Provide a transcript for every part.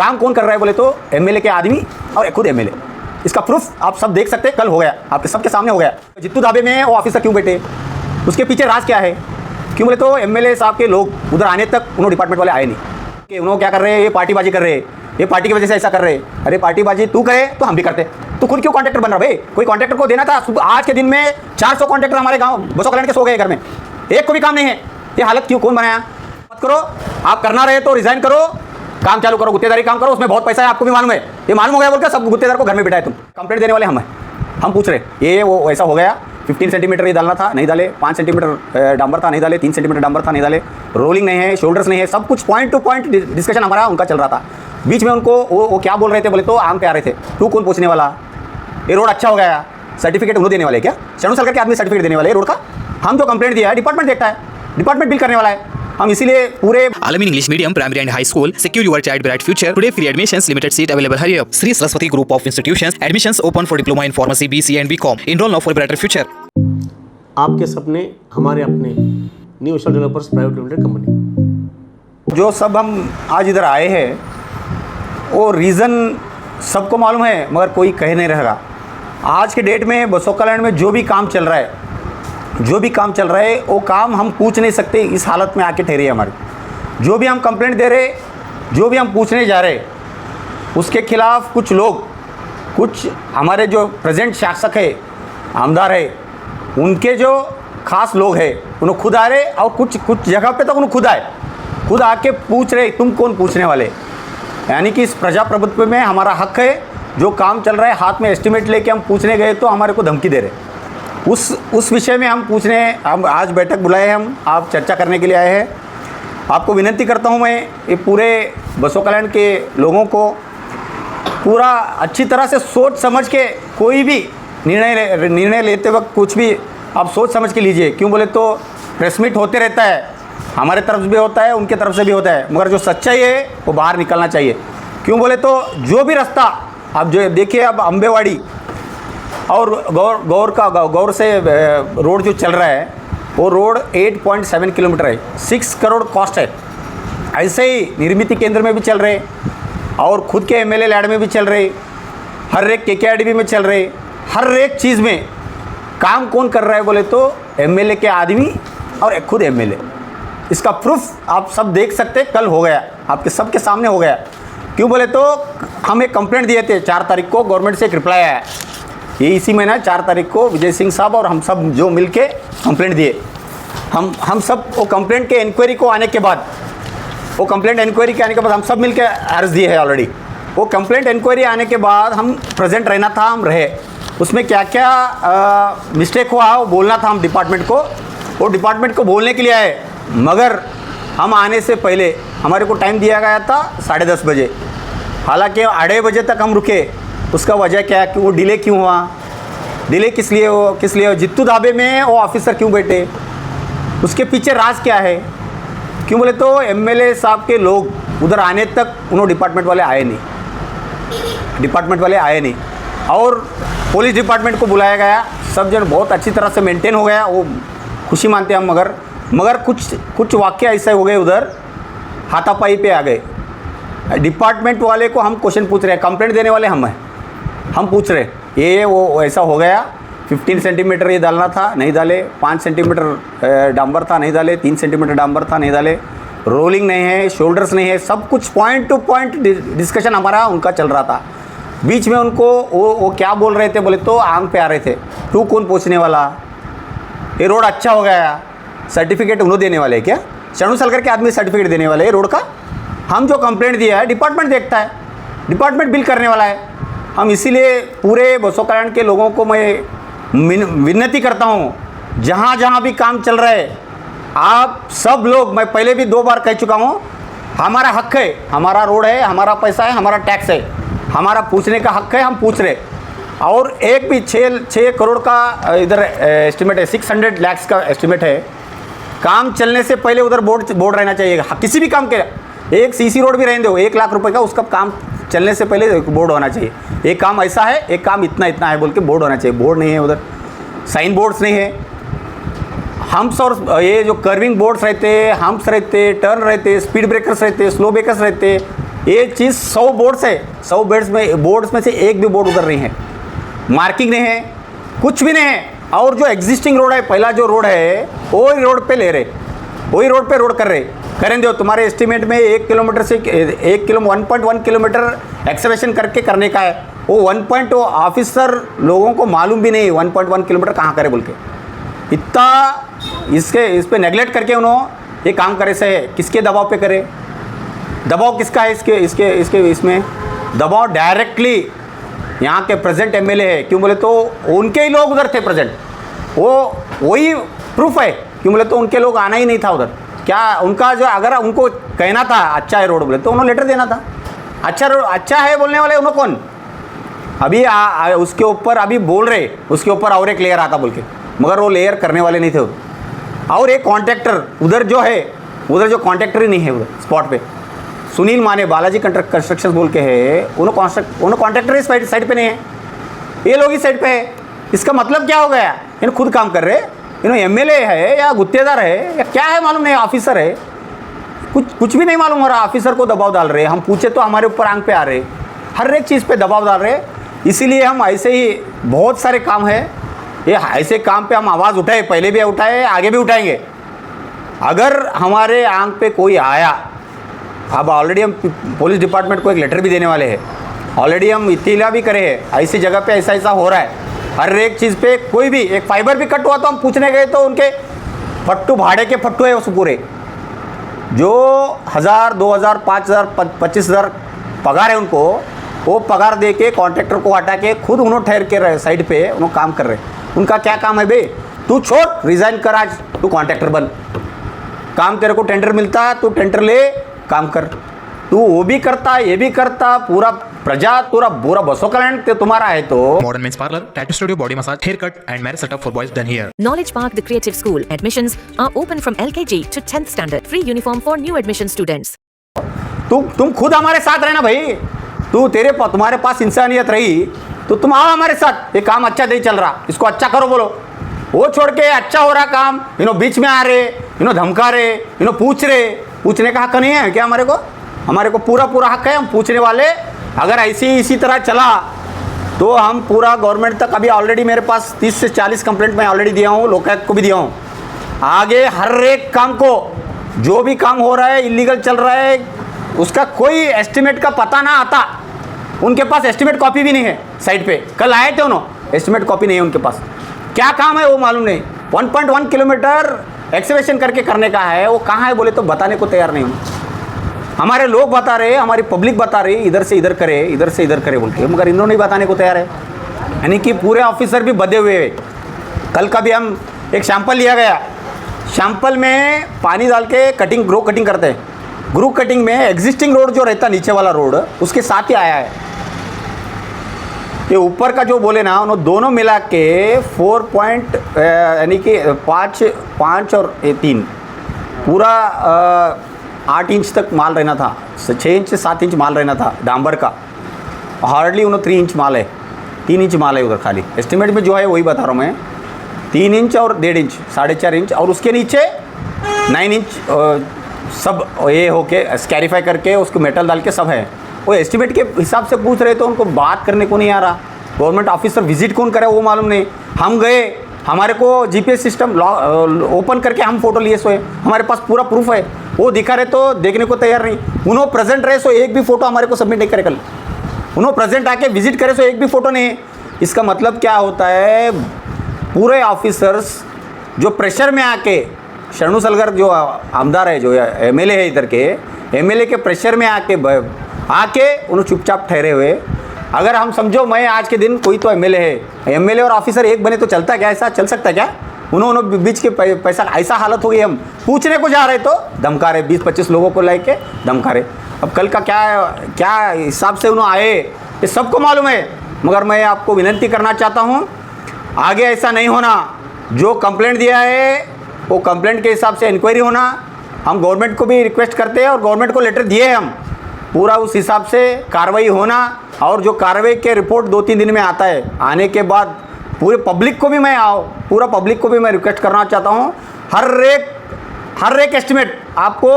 काम कौन कर रहा है बोले तो एमएलए के आदमी और खुद एमएलए। इसका प्रूफ आप सब देख सकते हैं, कल हो गया, आपके सबके सामने हो गया। जित्तू ढाबे में वो ऑफिसर क्यों बैठे, उसके पीछे राज क्या है? क्यों बोले तो एमएलए साहब के लोग उधर आने तक उन्होंने डिपार्टमेंट वाले आए नहीं कि उन्होंने क्या कर रहे हैं, ये पार्टीबाजी कर रहे हैं, ये पार्टी की वजह से ऐसा कर रहे हैं। अरे पार्टीबाजी तू करे तो हम भी करते, तू खुद क्यों कॉन्ट्रैक्टर बन रहा भाई? कोई कॉन्ट्रैक्टर को देना था। आज के दिन में 400 कॉन्ट्रैक्टर हमारे गाँव बसों कल्याण के सो गए घर में, एक को भी काम नहीं है। ये हालत क्यों, कौन बनाया? मत करो, आप करना रहे तो रिजाइन करो, काम चालू करो, गुत्तेदारी काम करो, उसमें बहुत पैसा है, आपको भी मालूम है। ये मालूम हो गया बोलकर सब गुत्तेदार को घर में बिठाए तुम। कंप्लेंट देने वाले हम पूछ रहे ये वो ऐसा हो गया, 15 सेंटीमीटर ये डालना था नहीं डाले, 5 सेंटीमीटर डांबर था नहीं डाले, 3 सेंटीमीटर डांबर था नहीं डाले, रोलिंग नहीं है, शोल्डर्स नहीं है, सब कुछ पॉइंट टू पॉइंट डिस्कशन हमारा उनका चल रहा था। बीच में उनको वो क्या बोल रहे थे बोले तो आम पे आ रहे थे, तू कौन पूछने वाला, ये रोड अच्छा हो गया, सर्टिफिकेट उन्होंने देने वाले क्या? शरणु सरकार के आदमी सर्टिफिकेट देने वाले रोड का? हम जो कंप्लेंट दिया है डिपार्टमेंट देखता है, डिपार्टमेंट बिल करने वाला है। हम इसीलिए पूरे Alamin English Medium Primary and High School. Secure your child bright future. Today free admissions, limited seat available. Hurry up. Sri Saraswati Group of Institutions. Admissions open for diploma in pharmacy, BC and BCom. Enroll now for a brighter future. आपके सपने हमारे अपने, new Asia developers private limited company. जो सब हम आज इधर आए हैं वो रीज़न सबको मालूम है, मगर कोई कह नहीं रहेगा। आज के डेट में बसों कल्याण में जो भी काम चल रहा है, वो काम हम पूछ नहीं सकते। इस हालत में आके ठहरी है हमारी। जो भी हम कंप्लेंट दे रहे, जो भी हम पूछने जा रहे, उसके खिलाफ कुछ लोग, कुछ हमारे जो प्रेजेंट शासक है, आमदार है, उनके जो खास लोग हैं, उन्होंने खुद आ रहे और कुछ जगह पे तक उन्होंने खुद आके पूछ रहे, तुम कौन पूछने वाले? यानी कि इस प्रजाप्रभुत्व में हमारा हक है। जो काम चल रहा है हाथ में एस्टिमेट लेके हम पूछने गए तो हमारे को धमकी दे रहे। उस विषय में हम आज बैठक बुलाए हैं, हम आप चर्चा करने के लिए आए हैं। आपको विनती करता हूं मैं, ये पूरे बसों कल्याण के लोगों को पूरा अच्छी तरह से सोच समझ के कोई भी निर्णय लेते वक्त कुछ भी आप सोच समझ के लीजिए। क्यों बोले तो प्रेस मीट होते रहता है, हमारे तरफ से भी होता है, उनके तरफ से भी होता है, मगर जो सच्चाई है वो बाहर निकलना चाहिए। क्यों बोले तो जो भी रास्ता आप जो देखिए, अब अम्बेवाड़ी और गौर से रोड जो चल रहा है, वो रोड 8.7 किलोमीटर है, 6 करोड़ कॉस्ट है। ऐसे ही निर्मित केंद्र में भी चल रहे और खुद के एमएलए लैड में भी चल रहे, हर एक केकेआरडीबी में चल रहे, हर एक चीज़ में काम कौन कर रहा है बोले तो एमएलए के आदमी और खुद एमएलए। इसका प्रूफ आप सब देख सकते हैं, कल हो गया, आपके सबके सामने हो गया। क्यों बोले तो हम एक कंप्लेंट दिए थे 4 तारीख को, गवर्नमेंट से एक रिप्लाई आया। ये इसी महीना 4 तारीख को विजय सिंह साहब और हम सब जो मिलके कंप्लेंट दिए, हम सब वो कंप्लेंट के इंक्वायरी को आने के बाद, हम सब मिलके अर्ज दिए हैं ऑलरेडी। वो कंप्लेंट इंक्वायरी आने के बाद हम प्रेजेंट रहना था, हम रहे। उसमें क्या क्या मिस्टेक हुआ वो बोलना था हम डिपार्टमेंट को, वो डिपार्टमेंट को बोलने के लिए आए। मगर हम आने से पहले हमारे को टाइम दिया गया था 10:30 बजे, हालांकि 2:30 बजे तक हम रुके। उसका वजह क्या है कि वो डिले क्यों हुआ, डिले किस लिए जित्तू ढाबे में वो ऑफिसर क्यों बैठे, उसके पीछे राज क्या है? क्यों बोले तो एमएलए साहब के लोग उधर आने तक उन्होंने डिपार्टमेंट वाले आए नहीं और पुलिस डिपार्टमेंट को बुलाया गया। सब जन बहुत अच्छी तरह से मेंटेन हो गया, वो खुशी मानते हैं हम। मगर कुछ वाक्य ऐसे हो गए, उधर हाथापाई पे आ गए। डिपार्टमेंट वाले को हम क्वेश्चन पूछ रहे हैं, कंप्लेंट देने वाले हम पूछ रहे ये वो ऐसा हो गया, 15 सेंटीमीटर ये डालना था नहीं डाले, 5 सेंटीमीटर डांबर था नहीं डाले, 3 सेंटीमीटर डांबर था नहीं डाले, रोलिंग नहीं है, शोल्डर्स नहीं है, सब कुछ पॉइंट टू पॉइंट डिस्कशन हमारा उनका चल रहा था। बीच में उनको वो क्या बोल रहे थे बोले तो आंग पे आ रहे थे, तू कौन पूछने वाला, ये रोड अच्छा हो गया, सर्टिफिकेट उन्होंने देने वाले क्या? शरणु सरकार के आदमी सर्टिफिकेट देने वाले ये रोड का? हम जो कंप्लेंट दिया है डिपार्टमेंट देखता है, डिपार्टमेंट बिल करने वाला है। हम इसीलिए पूरे बसों कल्याण के लोगों को मैं विनती करता हूँ, जहाँ जहाँ भी काम चल रहा है, आप सब लोग, मैं पहले भी 2 बार कह चुका हूँ, हमारा हक है, हमारा रोड है, हमारा पैसा है, हमारा टैक्स है, हमारा पूछने का हक है, हम पूछ रहे। और एक भी 6 करोड़ का इधर एस्टिमेट है, 600 लाख का एस्टिमेट है। काम चलने से पहले उधर बोर्ड रहना चाहिए, किसी भी काम के। एक सीसी रोड भी रहने दो 1 लाख रुपए का, उसका काम चलने से पहले बोर्ड होना चाहिए। एक काम ऐसा है, एक काम इतना है बोल के बोर्ड होना चाहिए। बोर्ड नहीं है उधर, साइन बोर्ड्स नहीं है, हम्प्स और ये जो कर्विंग बोर्ड्स रहते, हम्प्स रहते, टर्न रहते, स्पीड ब्रेकर्स रहते, स्लो ब्रेकर्स रहते, ये चीज़ 100 बोर्ड्स है, 100 बोर्ड्स में से एक भी बोर्ड उधर नहीं है, मार्किंग नहीं है, कुछ भी नहीं है। और जो एग्जिस्टिंग रोड है, पहला जो रोड है वही रोड पे ले रहे, वही रोड पे रोड कर रहे। करें दो, तुम्हारे एस्टिमेट में 1 किलोमीटर से 1.1 किलोमीटर एक्सकवेशन करके करने का है। वो 1. ऑफिसर लोगों को मालूम भी नहीं 1.1 किलोमीटर कहाँ करे बोल के, इतना इस पे नेगलेक्ट करके उन्होंने ये काम करे से है। किसके दबाव पे करे? दबाव किसका है इसमें दबाव डायरेक्टली यहाँ के प्रेजेंट एमएलए है। क्यों बोले तो उनके ही लोग उधर थे प्रेजेंट, वही प्रूफ है। क्यों बोले तो उनके लोग आना ही नहीं था उधर। क्या उनका जो, अगर उनको कहना था अच्छा है रोड बोले तो उन्होंने लेटर देना था। अच्छा है बोलने वाले उन्होंने कौन? अभी उसके ऊपर अभी बोल रहे, उसके ऊपर और एक लेयर आता बोल के, मगर वो लेयर करने वाले नहीं थे। और एक कॉन्ट्रैक्टर उधर जो है, उधर जो कॉन्ट्रैक्टर ही नहीं है उधर स्पॉट पे, सुनील माने बालाजी कंस्ट्रक्शन बोल के है, उन्होंने कॉन्ट्रैक्टर इस साइड पे नहीं है, ये लोग इस साइड पे है। इसका मतलब क्या हो गया? इन्हें खुद काम कर रहे, इन्हों एमएलए है या गुत्तेदार है या क्या है मालूम नहीं, ऑफिसर है, कुछ भी नहीं मालूम हो रहा। ऑफिसर को दबाव डाल रहे, हम पूछे तो हमारे ऊपर आंख पे आ रहे, हर एक चीज़ पे दबाव डाल रहे। इसीलिए हम ऐसे ही बहुत सारे काम है, ये ऐसे काम पे हम आवाज़ उठाए, पहले भी उठाए, आगे भी उठाएंगे। अगर हमारे आंख पे कोई आया, अब ऑलरेडी हम पुलिस डिपार्टमेंट को एक लेटर भी देने वाले हैं, ऑलरेडी हम इत्तिला भी करे हैं, ऐसी जगह पे ऐसा हो रहा है। हर एक चीज़ पे कोई भी एक फाइबर भी कट हुआ तो हम पूछने गए तो उनके फट्टू, भाड़े के फट्टू है उस पूरे, जो 1000, 2000, 5000, 25,000 पगार है उनको, वो पगार दे के कॉन्ट्रैक्टर को हटा के खुद उन्होंने ठहर के रहे साइड पे, उन्होंने काम कर रहे। उनका क्या काम है बे? तू छोड़, रिज़ाइन कर, आज तू कॉन्ट्रैक्टर बन, काम तेरे को टेंडर मिलता, तू टेंडर ले, काम कर। तू वो भी करता, ये भी करता, पूरा पूरा बसों कल्याण तुम्हारा है। तो Modern men's parlor, tattoo studio, body massage, haircut, and marriage setup for boys done here. Knowledge Park, the creative school. Admissions are open from LKG to 10th standard. Free uniform for new admission students. तुम खुद हमारे साथ रहना भाई, तुम्हारे पास इंसानियत रही तो तुम आओ हमारे साथ। ये काम अच्छा नहीं चल रहा, इसको अच्छा करो बोलो। वो छोड़ के अच्छा हो रहा काम, इन्हों बीच में आ रहे, इन्हों धमका रहे, इन्हों पूछ रहे। पूछने का हक नहीं है क्या हमारे को पूरा हक है, हम पूछने वाले। अगर इसी तरह चला तो हम पूरा गवर्नमेंट तक, अभी ऑलरेडी मेरे पास 30 से 40 कंप्लेंट मैं ऑलरेडी दिया हूँ, लोकायुक्त को भी दिया हूँ। आगे हर एक काम को, जो भी काम हो रहा है इलीगल चल रहा है, उसका कोई एस्टिमेट का पता ना आता। उनके पास एस्टिमेट कॉपी भी नहीं है साइड पे, कल आए थे उन्होंने, एस्टिमेट कॉपी नहीं है उनके पास। क्या काम है वो मालूम नहीं। 1.1 किलोमीटर एक्सकवेशन करके करने का है, वो कहाँ है बोले तो बताने को तैयार नहीं हूँ। हमारे लोग बता रहे, हमारी पब्लिक बता रही इधर से इधर करे, इधर से इधर करे बोल के, मगर इन्होंने नहीं बताने को तैयार है। यानी कि पूरे ऑफिसर भी बधे हुए हैं। कल का भी हम एक सैंपल लिया गया, सैंपल में पानी डाल के ग्रो कटिंग करते हैं। ग्रो कटिंग में एग्जिस्टिंग रोड जो रहता नीचे वाला रोड, उसके साथ ही आया है। ये ऊपर का जो बोले ना, उन्होंने दोनों मिला के 4 यानी कि 5 और 3 पूरा 8 इंच तक माल रहना था, 6 इंच से 7 इंच माल रहना था डांबर का। हार्डली उन्होंने 3 इंच माल है, 3 इंच माल है उधर खाली। एस्टिमेट में जो है वही बता रहा हूँ मैं, 3 इंच और 1.5 इंच, 4.5 इंच, और उसके नीचे 9 इंच सब ये होके स्कैरिफाई करके उसको मेटल डाल के सब है। वो एस्टिमेट के हिसाब से पूछ रहे तो उनको बात करने को नहीं आ रहा। गवर्नमेंट ऑफिसर विजिट कौन करे वो मालूम नहीं। हम गए, हमारे को जीपीएस सिस्टम ओपन करके हम फोटो लिए सोए, हमारे पास पूरा प्रूफ है, वो दिखा रहे तो देखने को तैयार नहीं। उन्होंने प्रेजेंट रहे सो एक भी फ़ोटो हमारे को सबमिट नहीं करे। कल उन्होंने प्रेजेंट आके विजिट करे सो एक भी फ़ोटो नहीं है। इसका मतलब क्या होता है, पूरे ऑफिसर्स जो प्रेशर में आके, शरणु सलगर जो आमदार है, जो एमएलए है इधर के, एमएलए के प्रेशर में आके उन्होंने चुपचाप ठहरे हुए। अगर हम समझो मैं आज के दिन कोई तो एमएलए है, एमएलए और ऑफिसर एक बने तो चलता क्या? ऐसा चल सकता है क्या? उन्होंने बीच के पैसा, ऐसा हालत हो गई। हम पूछने को जा रहे तो धमका रहे, 20-25 लोगों को लेके धमका रहे। अब कल का क्या हिसाब से उन्होंने आए ये सबको मालूम है, मगर मैं आपको विनती करना चाहता हूँ आगे ऐसा नहीं होना। जो कंप्लेंट दिया है वो कंप्लेंट के हिसाब से इंक्वायरी होना। हम गवर्नमेंट को भी रिक्वेस्ट करते हैं और गवर्नमेंट को लेटर दिए हम, पूरा उस हिसाब से कार्रवाई होना। और जो कार्रवाई के रिपोर्ट 2-3 दिन में आता है, आने के बाद पूरे पब्लिक को भी पूरा पब्लिक को भी मैं रिक्वेस्ट करना चाहता हूँ। हर एक एस्टिमेट आपको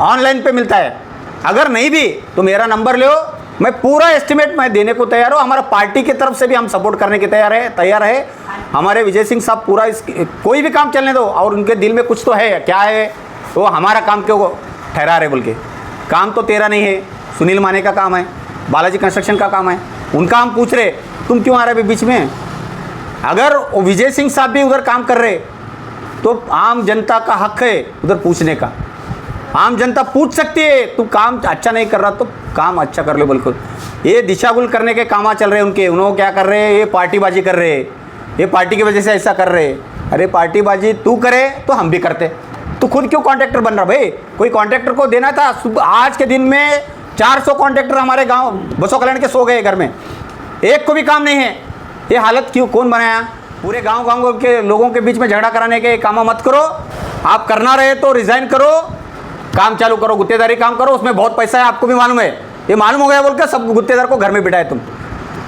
ऑनलाइन पे मिलता है, अगर नहीं भी तो मेरा नंबर लो, मैं पूरा एस्टिमेट मैं देने को तैयार हूँ। हमारा पार्टी की तरफ से भी हम सपोर्ट करने के तैयार है। हमारे विजय सिंह साहब पूरा कोई भी काम चलने दो, और उनके दिल में कुछ तो है, क्या है वो हमारा काम क्यों ठहरा रहे बोल के। काम तो तेरा नहीं है, सुनील माने का काम है, बालाजी कंस्ट्रक्शन का काम है, उनका हम पूछ रहे तुम क्यों आ रहे बीच में। अगर वो विजय सिंह साहब भी उधर काम कर रहे तो आम जनता का हक है उधर पूछने का। आम जनता पूछ सकती है तू काम अच्छा नहीं कर रहा तो काम अच्छा कर लो बिल्कुल। ये दिशागुल करने के काम चल रहे हैं उनके, उन्होंने क्या कर रहे हैं, ये पार्टीबाजी कर रहे हैं, ये पार्टी की वजह से ऐसा कर रहे हैं। अरे पार्टीबाजी तू करे तो हम भी करते, तू खुद क्यों कॉन्ट्रैक्टर बन रहा भाई। कोई कॉन्ट्रैक्टर को देना था। आज के दिन में 400 कॉन्ट्रैक्टर हमारे गाँव बसों कल्याण के सो गए घर में, एक को भी काम नहीं है। ये हालत क्यों, कौन बनाया। पूरे गांव के लोगों के बीच में झगड़ा कराने के काम मत करो। आप करना रहे तो रिजाइन करो, काम चालू करो, गुत्तेदारी काम करो, उसमें बहुत पैसा है, आपको भी मालूम है। ये मालूम हो गया बोल के सब गुत्तेदार को घर में बिठाए तुम।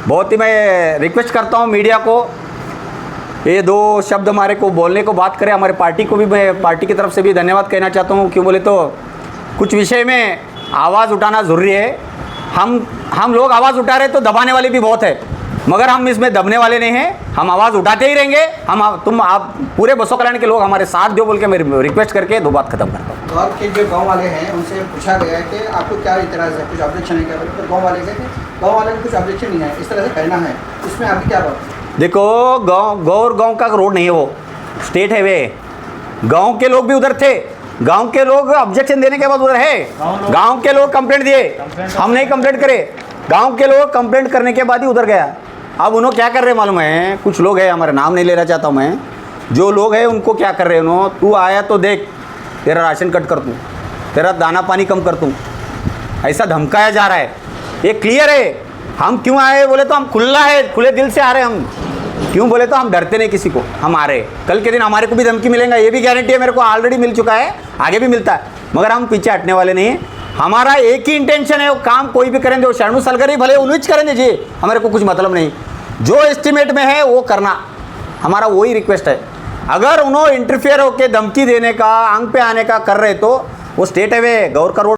बहुत ही मैं रिक्वेस्ट करता हूँ मीडिया को, ये 2 शब्द हमारे को बोलने को बात करें। हमारे पार्टी को भी मैं पार्टी की तरफ से भी धन्यवाद कहना चाहता हूँ। क्यों बोले तो कुछ विषय में आवाज़ उठाना ज़रूरी है। हम लोग आवाज़ उठा रहे तो दबाने वाले भी बहुत है, मगर हम इसमें दबने वाले नहीं हैं। हम आवाज़ उठाते ही रहेंगे। आप पूरे बसों कल्याण के लोग हमारे साथ दो बोल के मैं रिक्वेस्ट करके 2 बात खत्म करता हूँ। गाँव के जो गाँव वाले हैं उनसे पूछा गया है कि आपको क्या इतराज़ है, कुछ ऑब्जेक्शन है क्या। तो गाँव वाले कहते हैं गाँव वाले को कुछ ऑब्जेक्शन नहीं है, इस तरह से कहना है, इसमें आपकी क्या बात है। देखो गाँव का रोड नहीं है, वो स्टेट हाईवे। गाँव के लोग भी उधर थे, गांव के लोग ऑब्जेक्शन देने के बाद उधर है। गांव के लोग कंप्लेंट दिए, हम नहीं कंप्लेंट करे। गांव के लोग कंप्लेंट करने के बाद ही उधर गया। अब उन्होंने क्या कर रहे हैं मालूम है, कुछ लोग हैं, हमारे नाम नहीं लेना चाहता हूँ मैं, जो लोग हैं उनको क्या कर रहे हैं उन्होंने, तू आया तो देख तेरा राशन कट कर दूँ, तेरा दाना पानी कम कर दूँ, ऐसा धमकाया जा रहा है। ये क्लियर है। हम क्यों आए बोले तो हम खुला है, खुले दिल से आ रहे हैं हम। क्यों बोले तो हम डरते नहीं किसी को, हम आ रहे। कल के दिन हमारे को भी धमकी मिलेगा, ये भी गारंटी है मेरे को, ऑलरेडी मिल चुका है, आगे भी मिलता है, मगर हम पीछे हटने वाले नहीं हैं। हमारा एक ही इंटेंशन है, वो काम कोई भी करेंगे, वो शर्मू सलगरी भले उन्हीं करेंगे जी, हमारे को कुछ मतलब नहीं। जो एस्टिमेट में है वो करना, हमारा वही रिक्वेस्ट है। अगर उन्होंने इंटरफेयर होकर धमकी देने का, आंग पे आने का कर रहे तो वो स्टेट हाईवे गौर का रोड